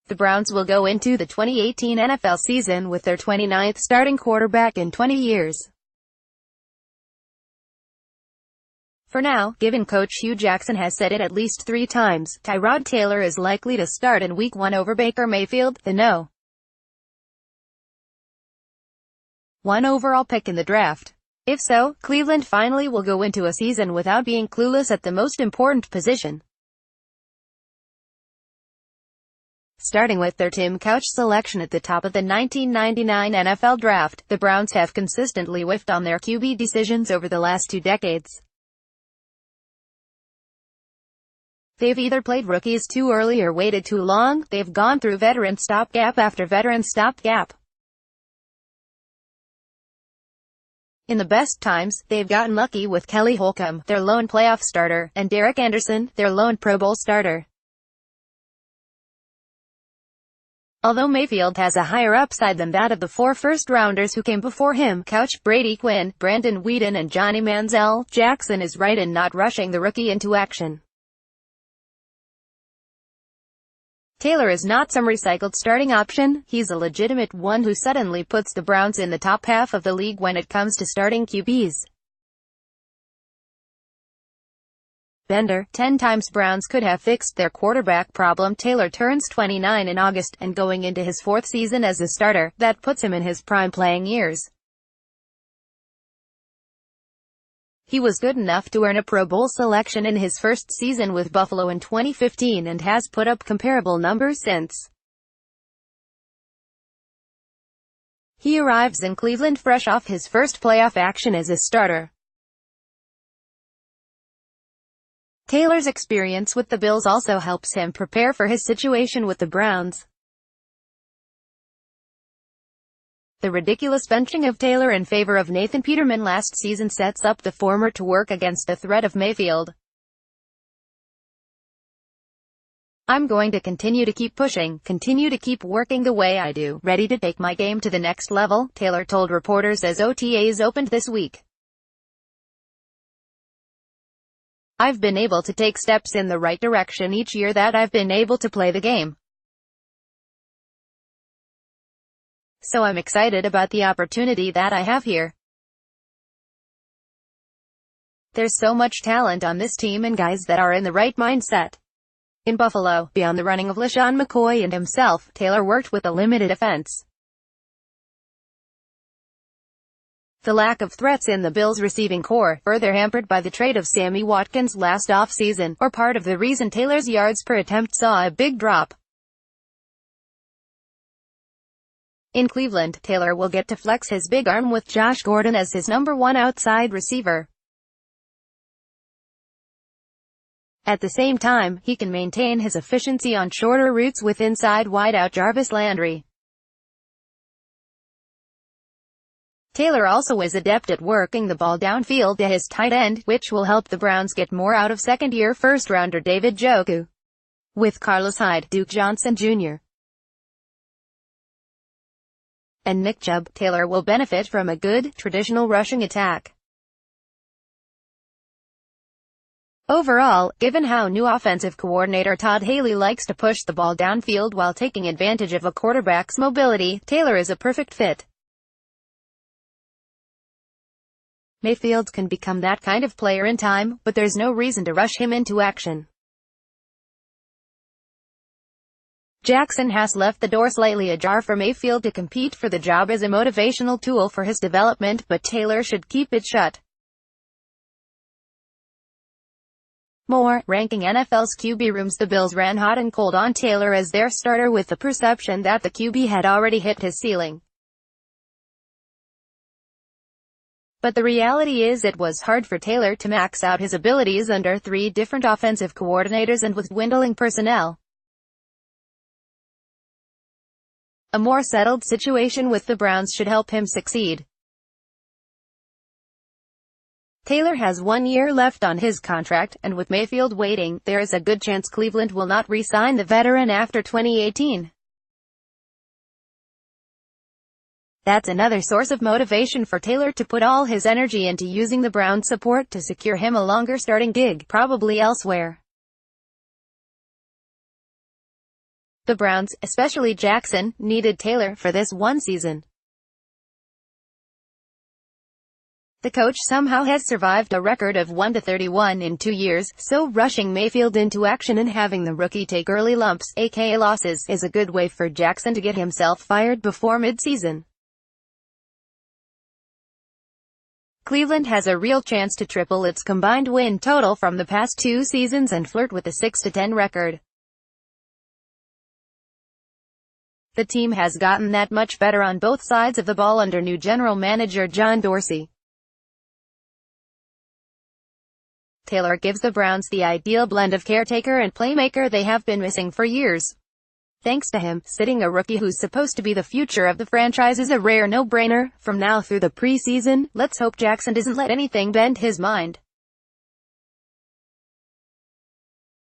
The Browns will go into the 2018 NFL season with their 29th starting quarterback in 20 years. For now, given coach Hugh Jackson has said it at least 3 times, Tyrod Taylor is likely to start in Week 1 over Baker Mayfield, the No. 1 overall pick in the draft. If so, Cleveland finally will go into a season without being clueless at the most important position. Starting with their Tim Couch selection at the top of the 1999 NFL Draft, the Browns have consistently whiffed on their QB decisions over the last 2 decades. They've either played rookies too early or waited too long. They've gone through veteran stopgap after veteran stopgap. In the best times, they've gotten lucky with Kelly Holcomb, their lone playoff starter, and Derek Anderson, their lone Pro Bowl starter. Although Mayfield has a higher upside than that of the 4 first-rounders who came before him, Couch, Brady Quinn, Brandon Weeden and Johnny Manziel, Jackson is right in not rushing the rookie into action. Taylor is not some recycled starting option. He's a legitimate one who suddenly puts the Browns in the top half of the league when it comes to starting QBs. Bender, 10 times Browns could have fixed their quarterback problem. Taylor turns 29 in August, and going into his 4th season as a starter, that puts him in his prime playing years. He was good enough to earn a Pro Bowl selection in his first season with Buffalo in 2015 and has put up comparable numbers since. He arrives in Cleveland fresh off his first playoff action as a starter. Taylor's experience with the Bills also helps him prepare for his situation with the Browns. The ridiculous benching of Taylor in favor of Nathan Peterman last season sets up the former to work against the threat of Mayfield. "I'm going to continue to keep pushing, continue to keep working the way I do, ready to take my game to the next level," Taylor told reporters as OTAs opened this week. "I've been able to take steps in the right direction each year that I've been able to play the game. So I'm excited about the opportunity that I have here. There's so much talent on this team and guys that are in the right mindset." In Buffalo, beyond the running of LeSean McCoy and himself, Taylor worked with a limited offense. The lack of threats in the Bills' receiving core, further hampered by the trade of Sammy Watkins last offseason, are part of the reason Taylor's yards per attempt saw a big drop. In Cleveland, Taylor will get to flex his big arm with Josh Gordon as his number 1 outside receiver. At the same time, he can maintain his efficiency on shorter routes with inside wideout Jarvis Landry. Taylor also is adept at working the ball downfield to his tight end, which will help the Browns get more out of second-year first-rounder David Njoku. With Carlos Hyde, Duke Johnson Jr. and Nick Chubb, Taylor will benefit from a good, traditional rushing attack. Overall, given how new offensive coordinator Todd Haley likes to push the ball downfield while taking advantage of a quarterback's mobility, Taylor is a perfect fit. Mayfield can become that kind of player in time, but there's no reason to rush him into action. Jackson has left the door slightly ajar for Mayfield to compete for the job as a motivational tool for his development, but Taylor should keep it shut. More, ranking NFL's QB rooms. The Bills ran hot and cold on Taylor as their starter with the perception that the QB had already hit his ceiling. But the reality is it was hard for Taylor to max out his abilities under 3 different offensive coordinators and with dwindling personnel. A more settled situation with the Browns should help him succeed. Taylor has 1 year left on his contract, and with Mayfield waiting, there is a good chance Cleveland will not re-sign the veteran after 2018. That's another source of motivation for Taylor to put all his energy into using the Browns' support to secure him a longer starting gig, probably elsewhere. The Browns, especially Jackson, needed Taylor for this one season. The coach somehow has survived a record of 1-31 in 2 years, so rushing Mayfield into action and having the rookie take early lumps, aka losses, is a good way for Jackson to get himself fired before mid-season. Cleveland has a real chance to triple its combined win total from the past 2 seasons and flirt with a 6-10 record. The team has gotten that much better on both sides of the ball under new general manager John Dorsey. Taylor gives the Browns the ideal blend of caretaker and playmaker they have been missing for years. Thanks to him, sitting a rookie who's supposed to be the future of the franchise is a rare no-brainer. From now through the preseason, let's hope Jackson doesn't let anything bend his mind.